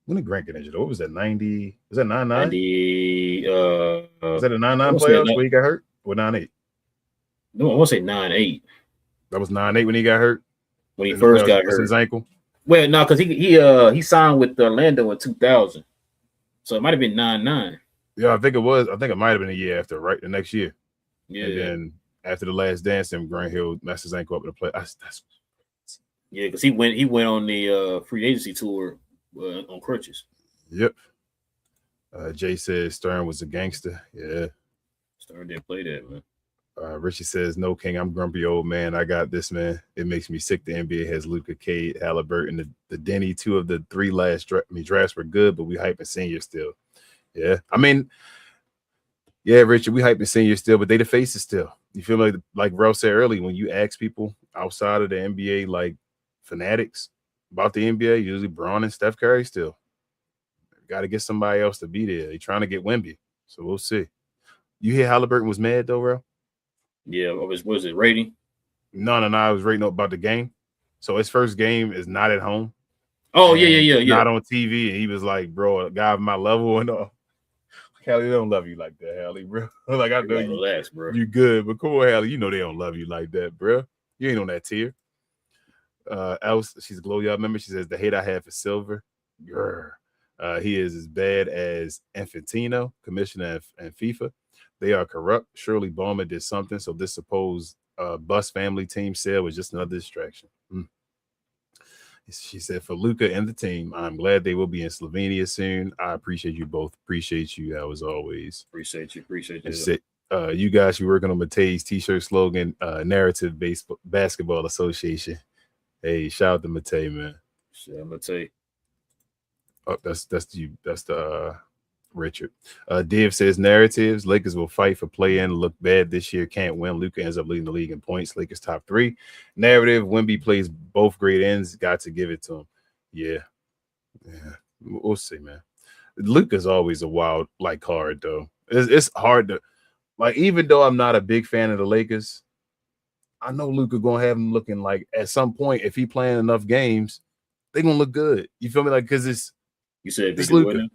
When did Grant get injured? What was that? 90? Was that 99? 90. Was that a 99 playoffs where he got hurt? Or 98? No, I want to say 9-8. That was 9-8 when he got hurt. When he first got hurt, his ankle. Well, no, because he signed with Orlando in 2000, so it might have been 9-9. Yeah, I think it was. I think it might have been a year after, right? The next year. Yeah. And then after the last dance, then Grant Hill messed his ankle up in the play. Yeah, because he went on the free agency tour on crutches. Yep. Jay says Stern was a gangster. Yeah. Stern didn't play that, man. Richie says, no, King, I'm grumpy old man. I got this, man. It makes me sick. The NBA has Luka, Cade, Halliburton, the Denny. 2 of the 3 last drafts were good, but we hyping senior still. Yeah. I mean, yeah, Richard, we hyping senior still, but they the faces still. You feel like Rel said earlier, when you ask people outside of the NBA, like fanatics about the NBA, usually Braun and Steph Curry still. Got to get somebody else to be there. They're trying to get Wemby, so we'll see. You hear Halliburton was mad though, Rel? Yeah, was it rating? No, I was rating up about the game. So his first game is not at home. Oh yeah. Not on TV, and he was like, "Bro, a guy of my level and all." Hallie, they don't love you like that, Hallie, bro. Like, I know you, relax, bro. You good, but come on, Hallie, you know they don't love you like that, bro. You ain't on that tier. Else, she's a Glow Yard member. She says the hate I have for Silver. Grr. He is as bad as Infantino, commissioner and FIFA. They are corrupt. Surely Bowman did something, so this supposed bus family team sale was just another distraction. She said, for Luka and the team, I'm glad they will be in Slovenia soon. I appreciate you both. Appreciate you as always. Appreciate you. You guys should working on Matei's t-shirt slogan, Narrative Basketball Association. Hey, shout out to Matei, man. Shout out Matei. Oh, that's the Richard. Div says narratives. Lakers will fight for play-in. Look bad this year. Can't win. Luka ends up leading the league in points. Lakers top 3. Narrative. Wemby plays both great ends. Got to give it to him. Yeah. We'll see, man. Luka's always a wild card though. It's hard to even though I'm not a big fan of the Lakers, I know Luka gonna have him looking like at some point if he playing enough games, they gonna look good. You feel me? Because it's Luka.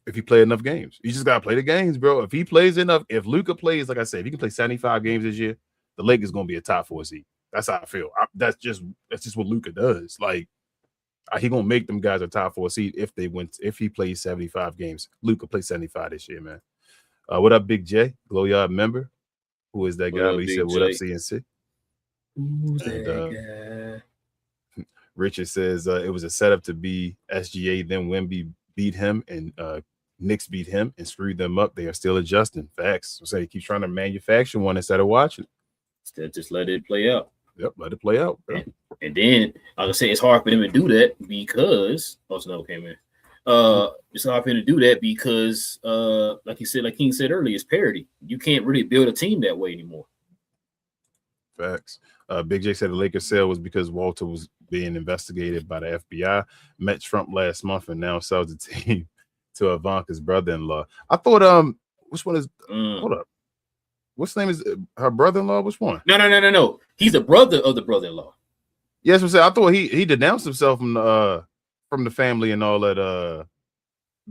If he play enough games, you just gotta play the games, bro. If he plays enough, if Luka plays, like I said, if he can play 75 games this year, the Lakers gonna be a top 4 seed. That's how I feel. That's just what Luka does. He gonna make them guys a top 4 seed if he plays 75 games. Luka plays 75 this year, man. What up, Big J, Glow Yard member? Who is that guy? But he said, "What up, CNC?" Who's that guy? Richard says it was a setup to be SGA. Then Wemby beat him, and Knicks beat him and screwed them up. They are still adjusting. Facts. So he keeps trying to manufacture one instead of watching. Instead, just let it play out. Yep, let it play out. Bro. And then, like I say, it's hard for them to do that because another came in. It's hard for him to do that because, like King said earlier, it's parity. You can't really build a team that way anymore. Facts. Big J said the Lakers sale was because Walter was being investigated by the FBI. Met Trump last month and now sells the team to Ivanka's brother-in-law. I thought, which one is? Hold up. What's the name is her brother-in-law? Which one? No. He's the brother of the brother-in-law. Yes, I'm saying. I thought he denounced himself from the family and all that.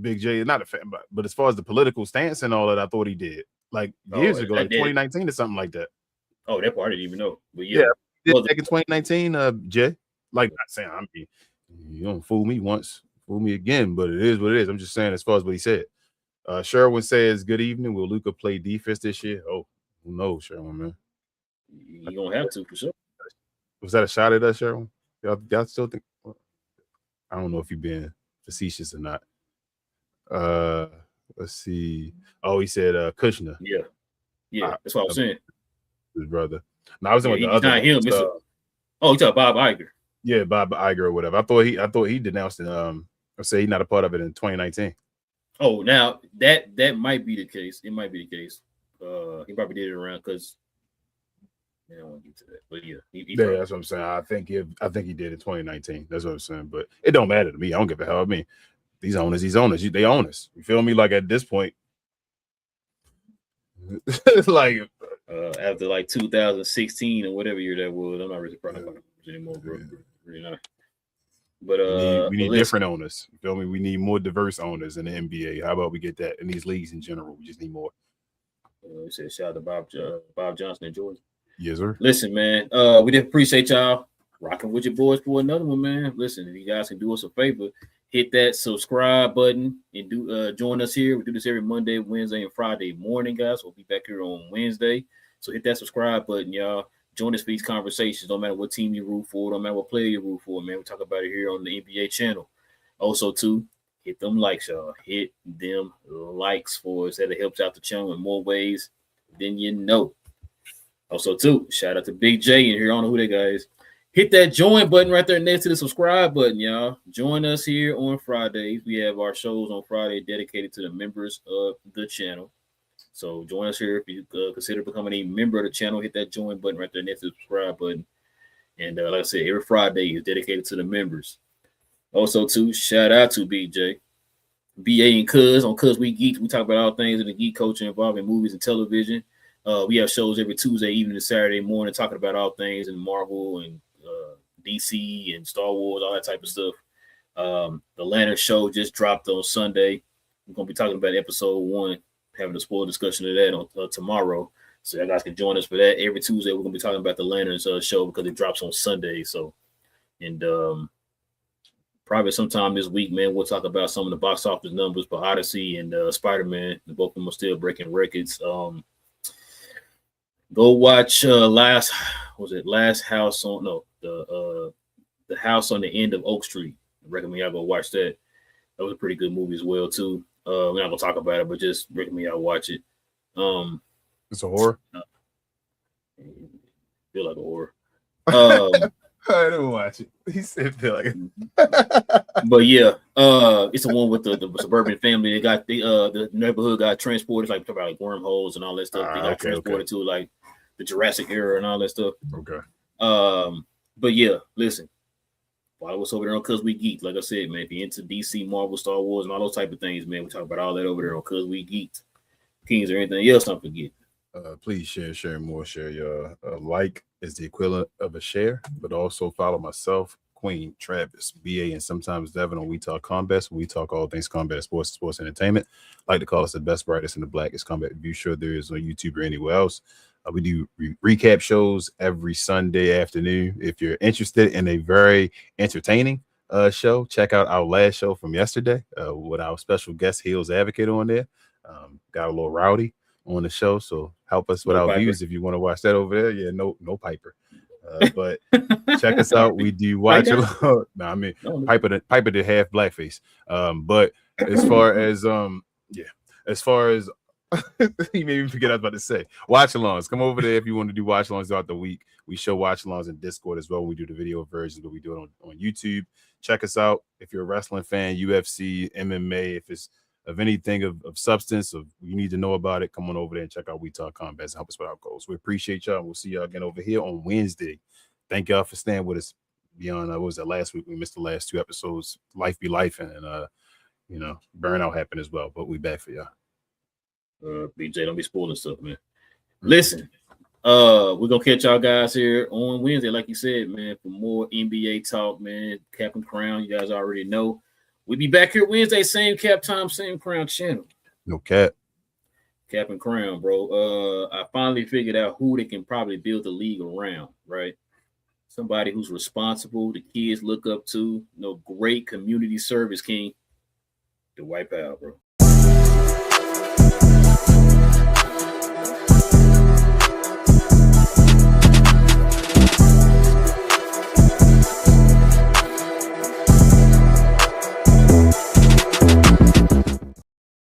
Big J, not a fan, but as far as the political stance and all that, I thought he did years ago, 2019 or something like that. Oh, that part I didn't even know. But yeah, back in 2019, Jay. Not saying you don't fool me once, fool me again, but it is what it is. I'm just saying as far as what he said. Sherwin says, "Good evening. Will Luka play defense this year?" Oh, who knows, Sherwin, man. You don't have to for sure. Was that a shot at us, Sherwin? Y'all still think? I don't know if you've been facetious or not. Let's see. Oh, he said Kushner. Yeah. That's what I was saying. His brother. No, I was talking about the other. Him. You talking Bob Iger? Yeah, Bob Iger or whatever. I thought he denounced it. Or say he's not a part of it in 2019. Oh, now that might be the case. It might be the case. He probably did it around because I don't want to get to that. But yeah, that's what I'm saying. I think he did in 2019. That's what I'm saying. But it don't matter to me. I don't give a hell. I mean, these owners. They own us. You feel me? At this point, after 2016 or whatever year that was, I'm not really proud about it anymore, bro. Really not. But we need different owners. You feel me? We need more diverse owners in the NBA. How about we get that in these leagues in general? We just need more. We said shout out to Bob Johnson in Georgia. Yes, sir. Listen, man, we did appreciate y'all rocking with your boys for another one, man. Listen, if you guys can do us a favor, hit that subscribe button and do join us here. We do this every Monday, Wednesday, and Friday morning, guys. We'll be back here on Wednesday. So hit that subscribe button, y'all. Join us for these conversations. No matter what team you root for, no matter what player you root for, man. We talk about it here on the NBA channel. Also, too, hit them likes, y'all. Hit them likes for us. That helps out the channel in more ways than you know. Also, too, shout out to Big J in here. I don't know who that guy is. Hit that join button right there next to the subscribe button, y'all. Join us here on Fridays. We have our shows on Friday dedicated to the members of the channel. So join us here if you consider becoming a member of the channel. Hit that join button right there next to the subscribe button. And like I said, every Friday is dedicated to the members. Also, too, shout out to BJ, BA and Cuz on Cuz We Geek. We talk about all things in the geek culture involving movies and television. We have shows every Tuesday evening and Saturday morning talking about all things in Marvel and DC and Star Wars, all that type of stuff. The Lantern Show just dropped on Sunday. We're gonna be talking about episode 1, having a spoiler discussion of that on tomorrow. So you guys can join us for that. Every Tuesday we're gonna be talking about the Lanterns show because it drops on Sunday. So, and probably sometime this week, man, we'll talk about some of the box office numbers for Odyssey and Spider-Man. Both of them are still breaking records. Go watch Last House on the House on the End of Oak Street. I recommend y'all go watch that. That was a pretty good movie as well too. We're not gonna talk about it, but just recommend y'all watch it. It's a horror. Feel like a horror. I didn't watch it. He said feel like it. But yeah, it's the one with the suburban family. They got the neighborhood got transported, like about like wormholes and all that stuff. They got transported to like the Jurassic era and all that stuff. Okay. But yeah, listen. Follow us over there on Cause We Geek. Like I said, man, if you're into DC, Marvel, Star Wars, and all those type of things, man, we talk about all that over there on Cause We Geek. Kings or anything else, don't forget. Please share more. Share your like is the equivalent of a share, but also follow myself, Queen, Travis, BA, and sometimes Devin on We Talk Combat. We talk all things combat, sports entertainment. Like to call us the best, brightest, and the blackest combat review show there is on YouTube or anywhere else. We do recap shows every Sunday afternoon. If you're interested in a very entertaining show, check out our last show from yesterday with our special guest, Hills Advocate, on there. Got a little rowdy on the show, so help us with our views if you want to watch that over there. Yeah, no Piper. But check us out. We do watch a lot. No, I mean Piper did half blackface. But as far as he made me forget what I was about to say. Watch alongs. Come over there if you want to do watch alongs throughout the week. We show watch alongs in Discord as well. We do the video versions, but we do it on YouTube. Check us out if you're a wrestling fan, UFC, MMA. If it's of anything of substance, of you need to know about it, come on over there and check out We Talk Combat and help us with our goals. We appreciate y'all. We'll see y'all again over here on Wednesday. Thank y'all for staying with us beyond. What was that last week? We missed the last 2 episodes. Life be life, and burnout happened as well. But we back for y'all. BJ, don't be spoiling stuff, man. Listen, we're gonna catch y'all guys here on Wednesday, like you said, man, for more NBA talk, man. Cap and Crown, you guys already know. We'll be back here Wednesday, same cap time, same Crown channel. No cap. Cap and Crown, bro. I finally figured out who they can probably build the league around, right? Somebody who's responsible, the kids look up to, great community service, King. The White Powell, bro.